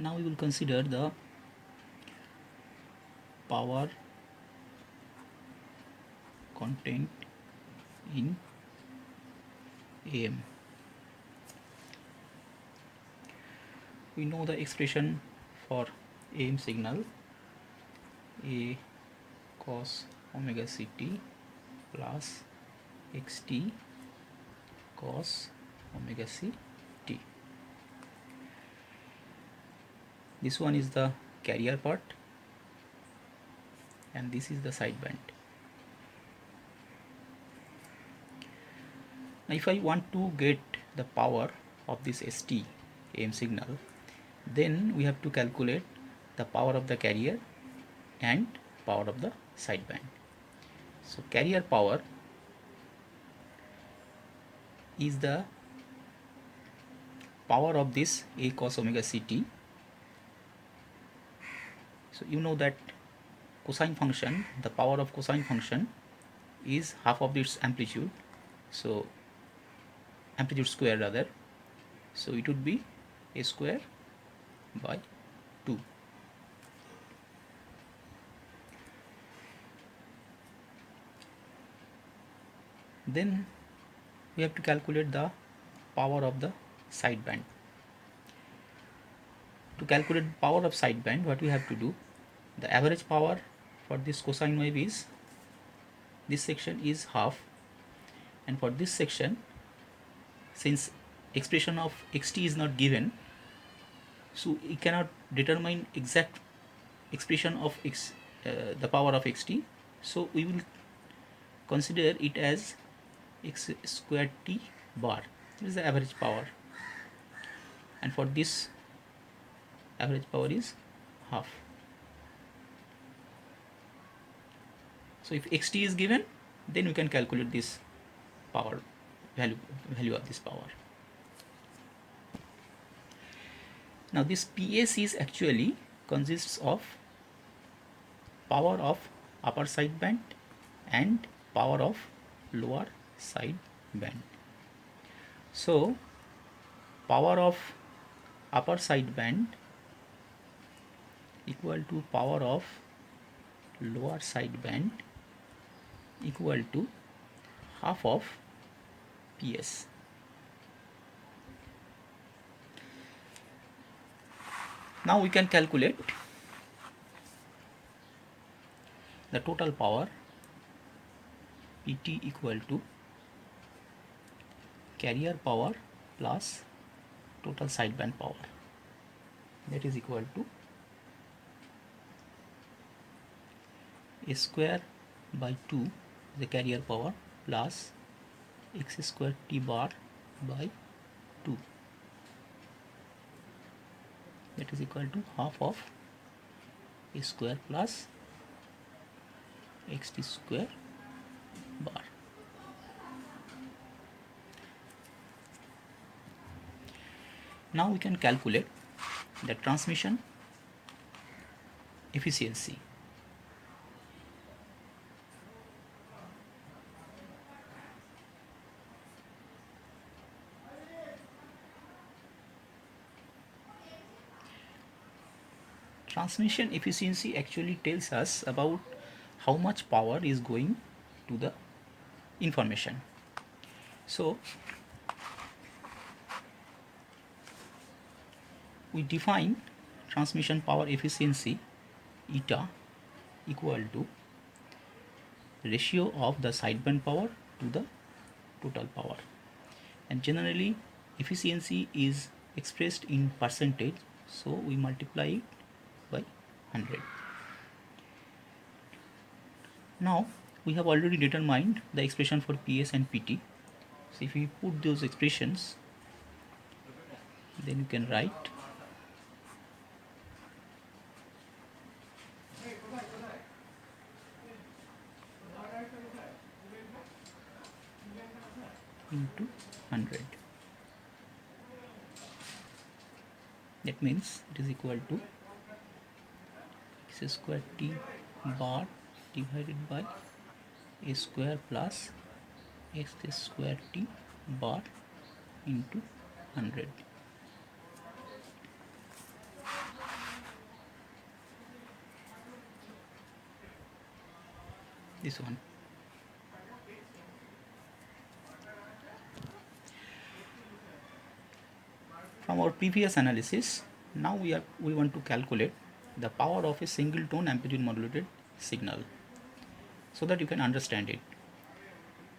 Now we will consider the power content in AM. We know the expression for AM signal, A cos omega ct plus xt cos omega ct. This one is the carrier part and this is the sideband. Now if I want to get the power of this ST AM signal, then we have to calculate the power of the carrier and power of the sideband. So carrier power is the power of this A cos omega ct. So you know that cosine function, the power of cosine function is half of its amplitude, so amplitude square rather, so it would be A square by 2. Then we have to calculate the power of the sideband. To calculate the power of sideband, what we have to do, the average power for this cosine wave is, this section is half, and for this section, since expression of xt is not given, so we cannot determine exact expression of the power of xt, so we will consider it as x squared t bar. This is the average power, and for this average power is half. So if xt is given, then we can calculate this power value of this power. Now this PS is actually consists of power of upper sideband and power of lower sideband. So power of upper sideband equal to power of lower sideband equal to half of PS. Now we can calculate the total power PT equal to carrier power plus total sideband power, that is equal to A square by 2 the carrier power plus x square t bar by 2, that is equal to half of A square plus xt square bar. Now we can calculate the transmission efficiency. Transmission efficiency actually tells us about how much power is going to the information. So we define transmission power efficiency eta equal to ratio of the sideband power to the total power, and generally efficiency is expressed in percentage, so we multiply it by 100. Now we have already determined the expression for PS and PT, so if we put those expressions, then you can write into 100. That means it is equal to x square t bar divided by A square plus x square t bar into 100. this one. From our previous analysis, now we want to calculate the power of a single tone amplitude modulated signal so that you can understand it.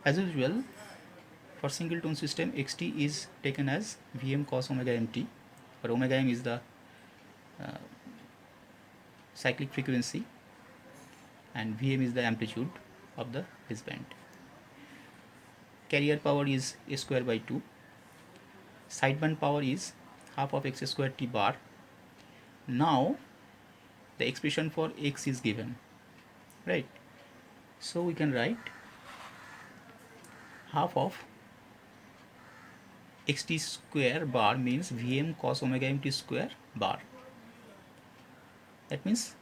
As usual, for single tone system, xt is taken as Vm cos omega mt, where omega m is the cyclic frequency and Vm is the amplitude of the baseband. Carrier power is a square by 2. Sideband power is half of x square t bar. Now the expression for x is given, right? So we can write half of xt square bar means Vm cos omega mt square bar. That means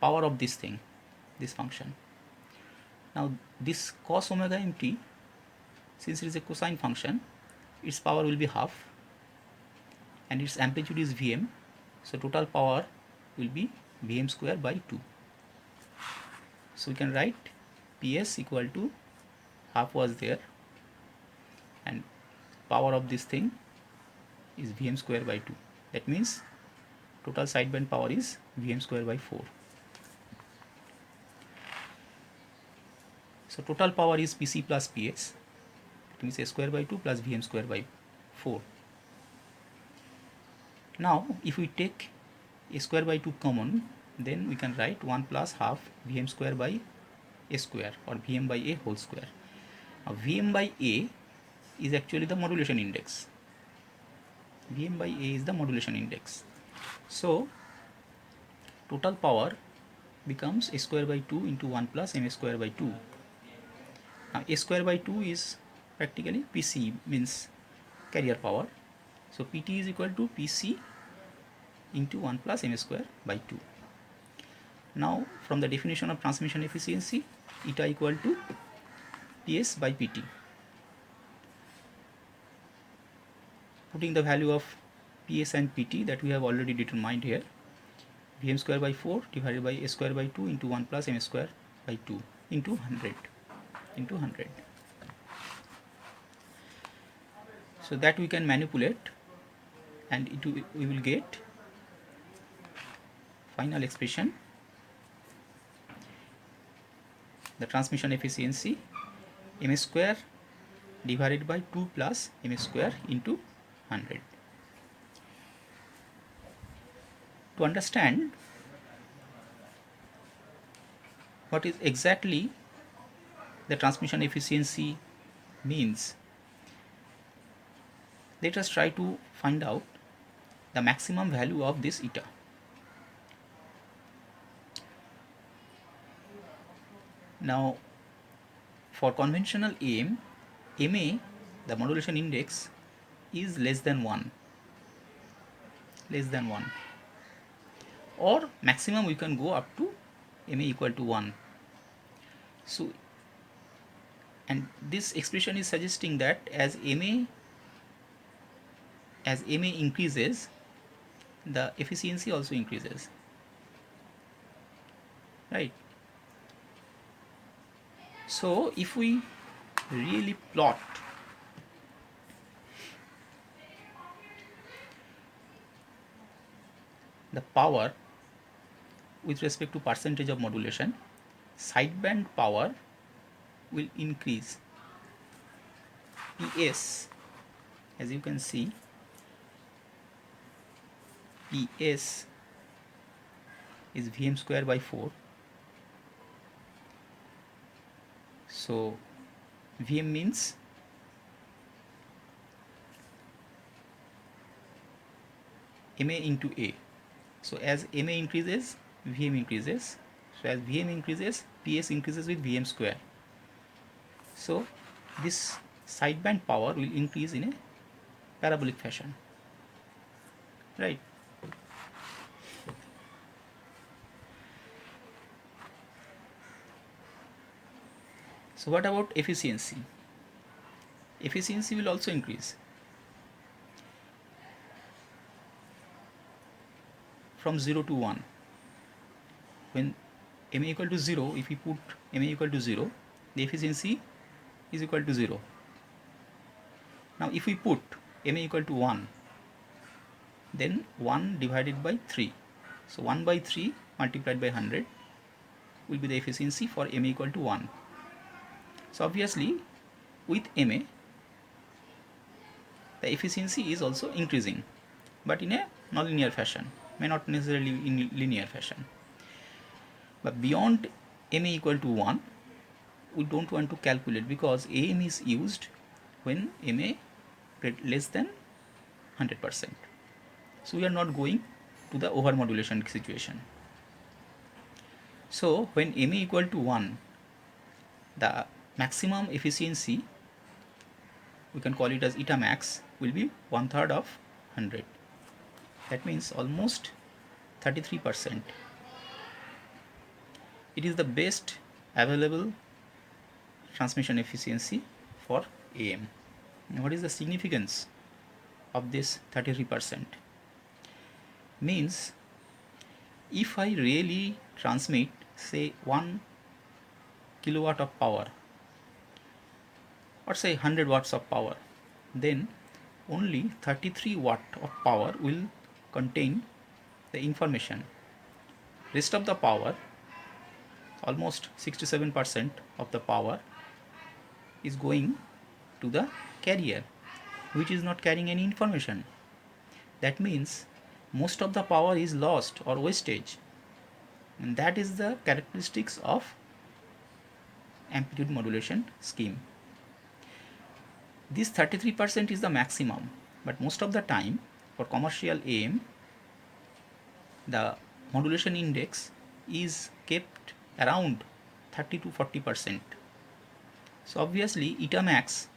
power of this thing, this function. Now this cos omega mt, since it is a cosine function, its power will be half and its amplitude is Vm, so total power will be Vm square by 2. So we can write Ps equal to half was there and power of this thing is Vm square by 2. That means total sideband power is Vm square by 4. So total power is Pc plus Ps. It means a square by 2 plus Vm square by 4. Now if we take a square by 2 common, then we can write 1 plus half Vm square by a square or Vm by a whole square. Now Vm by a is actually the modulation index. Vm by a is the modulation index. So total power becomes a square by 2 into 1 plus m square by 2. Now a square by 2 is practically Pc, means carrier power. So Pt is equal to Pc into 1 plus m square by 2. Now from the definition of transmission efficiency, eta equal to Ps by Pt. Putting the value of Ps and Pt that we have already determined here, Vm square by 4 divided by a square by 2 into 1 plus m square by 2 into 100 into 100. So that we can manipulate and we will get final expression, the transmission efficiency m square divided by 2 plus m square into 100. To understand what is exactly the transmission efficiency means, let us try to find out the maximum value of this eta. Now for conventional AM, MA, the modulation index, is less than 1, or maximum we can go up to MA equal to 1. So and this expression is suggesting that as MA increases, the efficiency also increases, right? So if we really plot the power with respect to percentage of modulation, sideband power will increase. Ps, as you can see, Ps is Vm square by 4. So Vm means MA into A. So as MA increases, Vm increases. So as Vm increases, Ps increases with Vm square. So this sideband power will increase in a parabolic fashion, right? So what about efficiency? Efficiency will also increase from 0 to 1. When MA equal to 0, if we put MA equal to 0, the efficiency is equal to 0. Now if we put MA equal to 1, then 1 divided by 3. So 1 by 3 multiplied by 100 will be the efficiency for MA equal to 1. So obviously with MA the efficiency is also increasing, but in a nonlinear fashion, may not necessarily in linear fashion. But beyond MA equal to 1, we don't want to calculate, because AM is used when MA less than 100%. So we are not going to the overmodulation situation. So when MA equal to 1, the maximum efficiency, we can call it as eta max, will be 1/3 of 100. That means almost 33%. It is the best available transmission efficiency for AM. Now what is the significance of this 33%? Means if I really transmit say 1 kilowatt of power, or say 100 watts of power, then only 33 watt of power will contain the information. Rest of the power, almost 67% of the power, is going to the carrier, which is not carrying any information. That means most of the power is lost or wastage, and that is the characteristics of amplitude modulation scheme. This 33% is the maximum, but most of the time for commercial AM the modulation index is kept around 30 to 40%. So obviously eta max,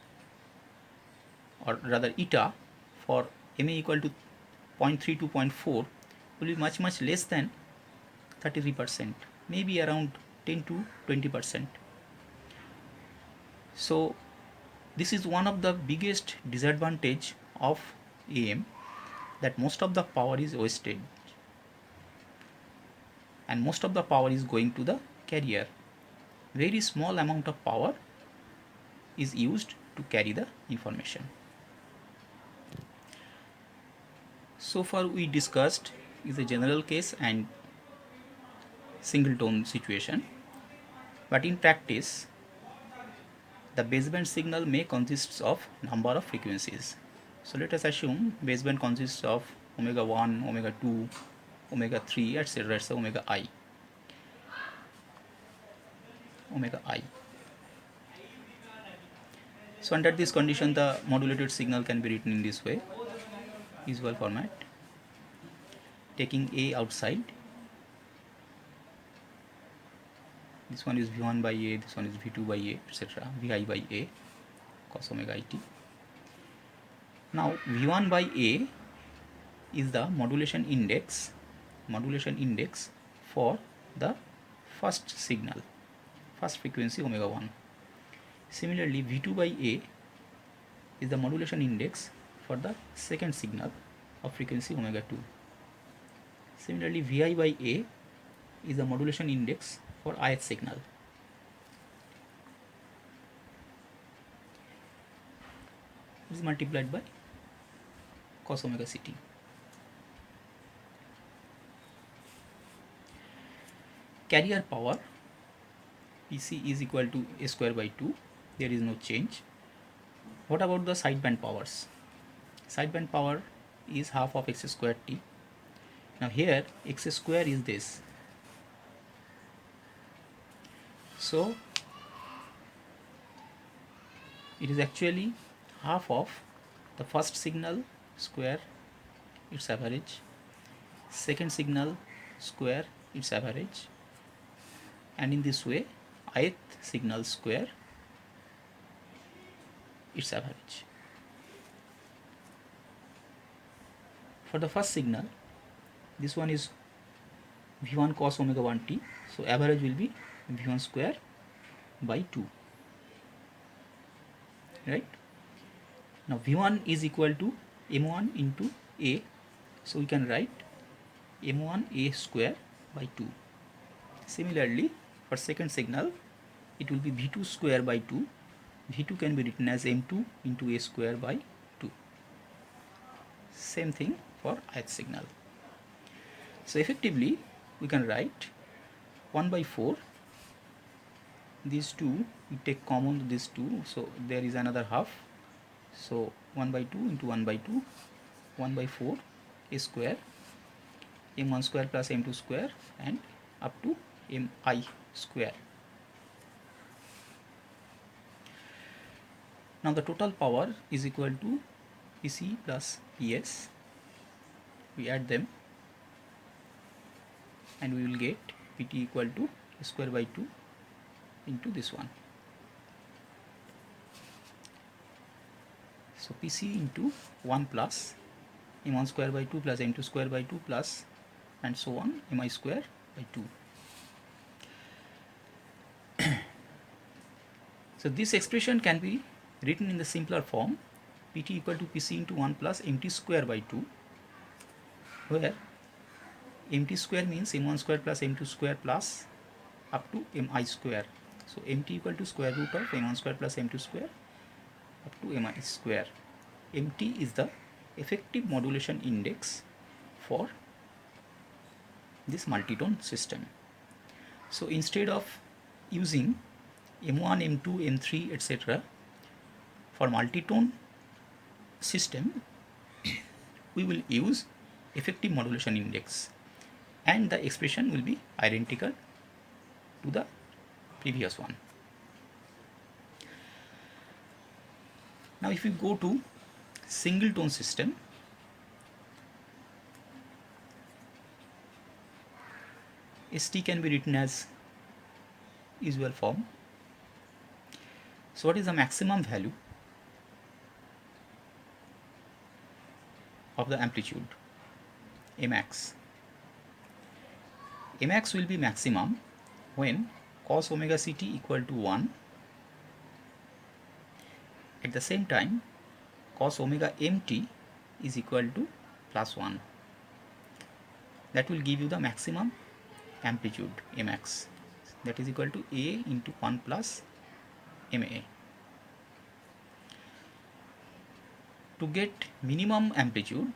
or rather eta, for MA equal to 0.3 to 0.4 will be much less than 33%, maybe around 10 to 20%. So this is one of the biggest disadvantage of AM, that most of the power is wasted and most of the power is going to the carrier. Very small amount of power is used to carry the information. So far we discussed is a general case and singleton situation, but in practice the baseband signal may consist of number of frequencies. So let us assume baseband consists of omega 1, omega 2, omega 3, etc. It's omega I. So under this condition the modulated signal can be written in this way, usual format, taking A outside. This one is V1 by A, this one is V2 by A, etc. Vi by A cos omega it. Now V1 by A is the modulation index for the first signal, first frequency omega 1. Similarly V2 by A is the modulation index for the second signal of frequency omega 2. Similarly Vi by A is the modulation index for ith signal. This is multiplied by cos omega ct. Carrier power PC is equal to A square by 2. There is no change. What about the sideband powers? Sideband power is half of x square t. Now here x square is this. So it is actually half of the first signal square its average, second signal square its average, and in this way ith signal square its average. For the first signal, this one is V1 cos omega 1t, so average will be V1 square by 2, right? Now V1 is equal to M1 into A, so we can write M1 A square by 2. Similarly, for second signal, it will be V2 square by 2. V2 can be written as M2 into A square by 2. Same thing for ith signal. So effectively, we can write 1 by 4. These two, we take common these two, so there is another half. So 1 by 2 into 1 by 2, 1 by 4 A square, M1 square plus M2 square, and up to Mi square. Now the total power is equal to PC plus PS. We add them and we will get PT equal to A square by 2 into this one. So PC into 1 plus M1 square by 2 plus M2 square by 2 plus and so on Mi square by 2. So this expression can be written in the simpler form, PT equal to PC into 1 plus MT square by 2, where MT square means M1 square plus M2 square plus up to Mi square. So MT equal to square root of M1 square plus M2 square up to Mi square. MT is the effective modulation index for this multitone system. So instead of using M1, M2, M3, etc. for multitone system, we will use effective modulation index, and the expression will be identical to the previous one. Now if we go to single tone system, ST can be written as usual form. So what is the maximum value of the amplitude? Max. Max will be maximum when cos omega ct equal to 1. At the same time, cos omega mt is equal to plus 1. That will give you the maximum amplitude Max. That is equal to A into 1 plus Ma. To get minimum amplitude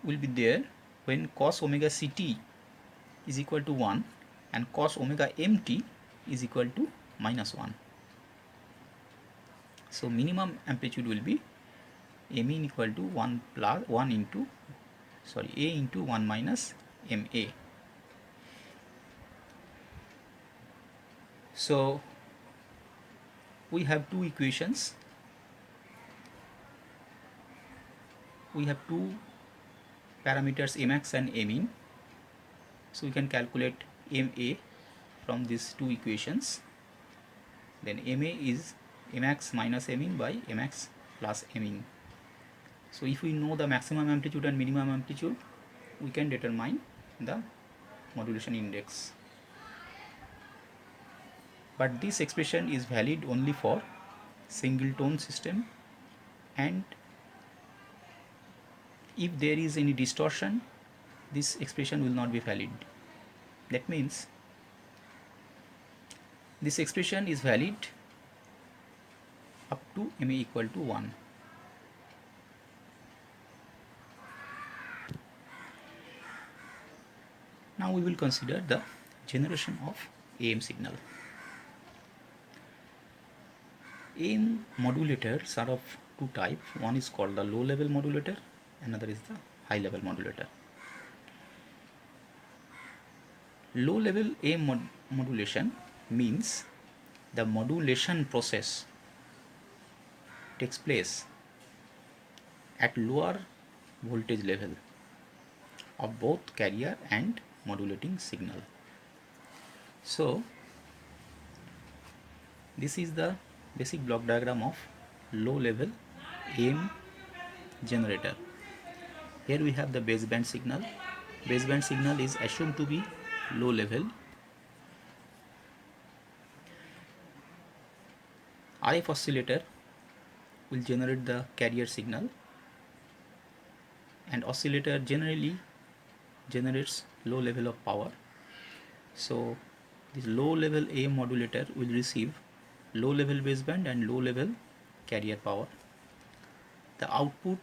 will be there when cos omega ct is equal to 1 and cos omega mt is equal to minus 1. So minimum amplitude will be A mean equal to 1 plus 1 into A into 1 minus Ma. So we have two equations. We have two parameters Max and Min. So we can calculate Ma from these two equations. Then Ma is Max minus Min by Max plus Min. So if we know the maximum amplitude and minimum amplitude, we can determine the modulation index. But this expression is valid only for single tone system, and if there is any distortion, this expression will not be valid. That means this expression is valid up to Ma equal to 1. Now we will consider the generation of AM signal. AM modulators are of two types. One is called the low level modulator, another is the high level modulator. Low level AM modulation means the modulation process takes place at lower voltage level of both carrier and modulating signal. So this is the basic block diagram of low level AM generator. Here we have the baseband signal. Baseband signal is assumed to be low level. RF oscillator will generate the carrier signal. and oscillator generally generates low level of power. So this low level AM modulator will receive low level baseband and low level carrier power. The output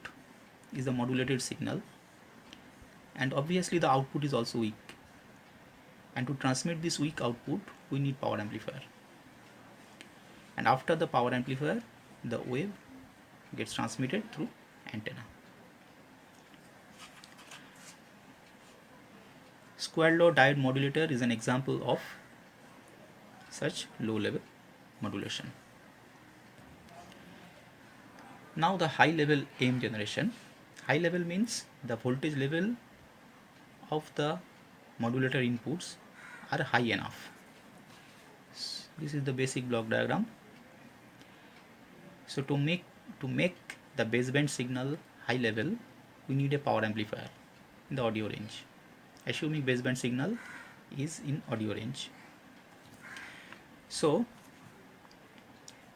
is the modulated signal, and obviously the output is also weak, and to transmit this weak output we need power amplifier, and after the power amplifier the wave gets transmitted through antenna. Square law diode modulator is an example of such low level modulation. Now the high level AM generation. High level means the voltage level of the modulator inputs are high enough. This is the basic block diagram. So to make the baseband signal high level, we need a power amplifier in the audio range, assuming baseband signal is in audio range. So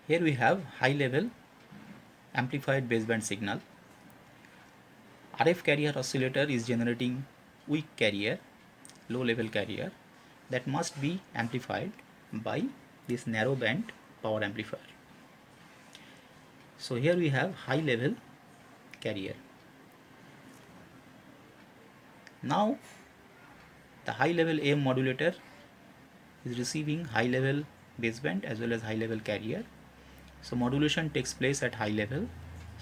here we have high level amplified baseband signal. RF carrier oscillator is generating weak carrier, low level carrier, that must be amplified by this narrow band power amplifier. So here we have high level carrier. Now the high level AM modulator is receiving high level baseband as well as high level carrier. So modulation takes place at high level.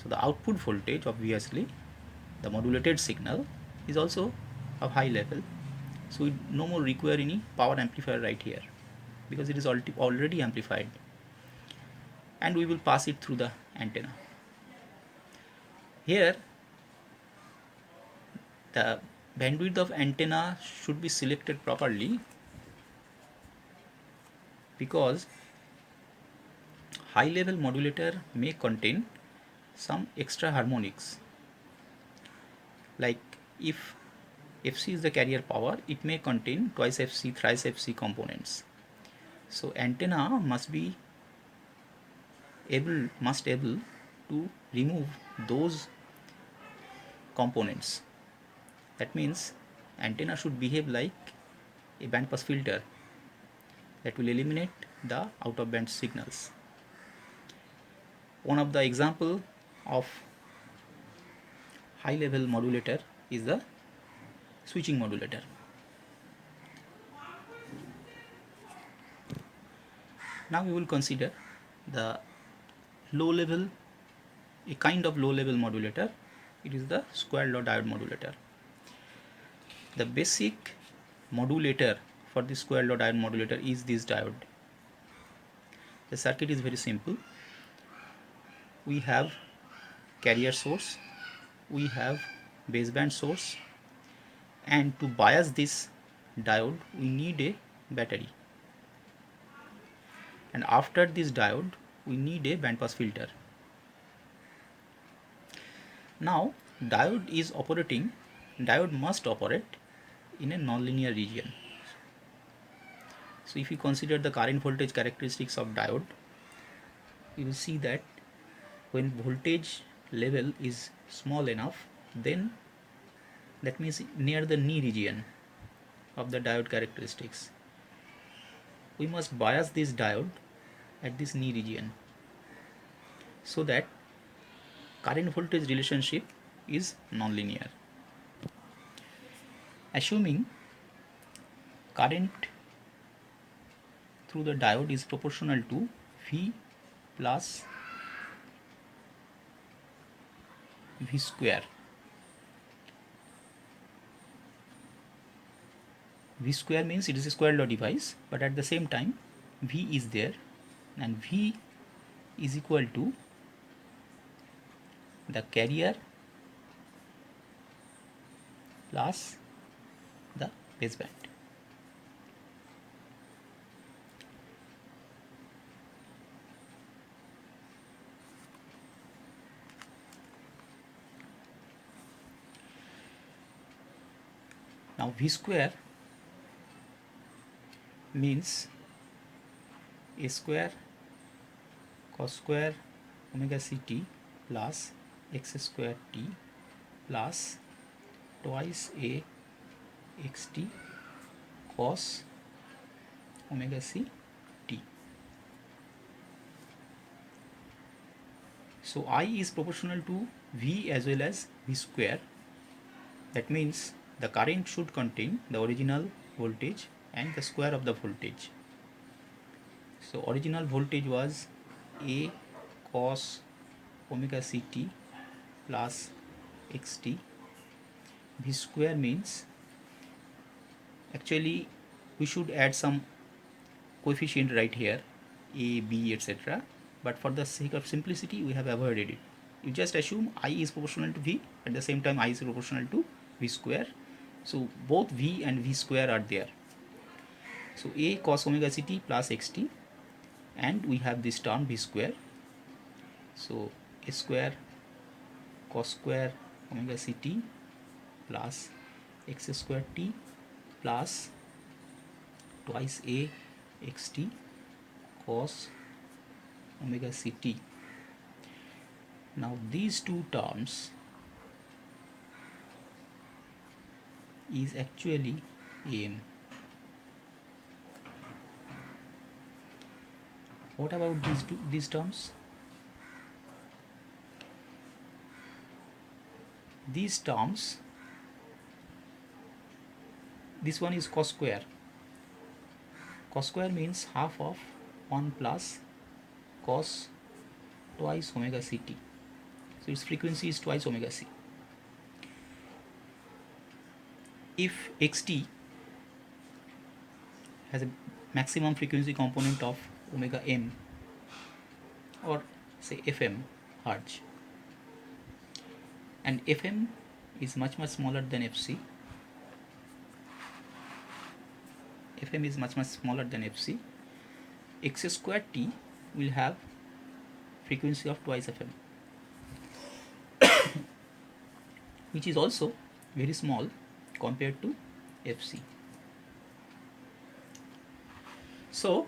So the output voltage, obviously the modulated signal, is also of high level. So we no more require any power amplifier right here, because it is already amplified, and we will pass it through the antenna. Here the bandwidth of antenna should be selected properly, because high level modulator may contain some extra harmonics. Like if Fc is the carrier power, it may contain twice Fc, thrice Fc components. So antenna must able to remove those components. That means antenna should behave like a band pass filter that will eliminate the out of band signals. One of the example of high level modulator is the switching modulator. Now we will consider the a kind of low level modulator. It is the square law diode modulator. The basic modulator for the square law diode modulator is this diode. The circuit is very simple. We have carrier source, we have baseband source, and to bias this diode we need a battery, and after this diode we need a band pass filter. Now diode must operate in a nonlinear region. So if you consider the current voltage characteristics of diode, you will see that when voltage level is small enough, then that means near the knee region of the diode characteristics, we must bias this diode at this knee region, so that current voltage relationship is nonlinear. Assuming current through the diode is proportional to V plus V square. V square means it is a square law device, but at the same time V is there, and V is equal to the carrier plus the baseband. Now V square means a square cos square omega c t plus x square t plus twice a xt cos omega c t. So I is proportional to V as well as V square. That means the current should contain the original voltage and the square of the voltage. So original voltage was A cos omega ct plus xt. V square means, actually we should add some coefficient right here, a, b, etc. But for the sake of simplicity we have avoided it. You just assume I is proportional to V, at the same time I is proportional to V square. So both V and V square are there. So a cos omega ct plus xt, and we have this term V square. So a square cos square omega ct plus x square t plus twice a xt cos omega ct. Now these two terms is actually am. What about these terms? These terms, this one is cos square. Cos square means half of 1 plus cos twice omega ct. So its frequency is twice omega c. If xt has a maximum frequency component of omega m, or say fm hertz, and fm is much smaller than fc, fm is much smaller than fc, x square t will have frequency of twice fm, which is also very small compared to fc. So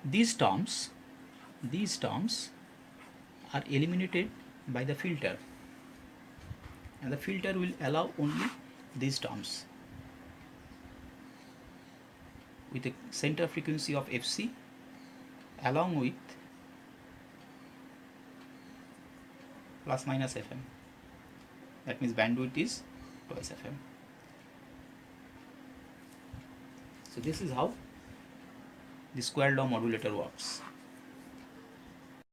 these terms are eliminated by the filter, and the filter will allow only these terms with a center frequency of fc along with plus minus fm. That means bandwidth is twice fm. So this is how the square law modulator works.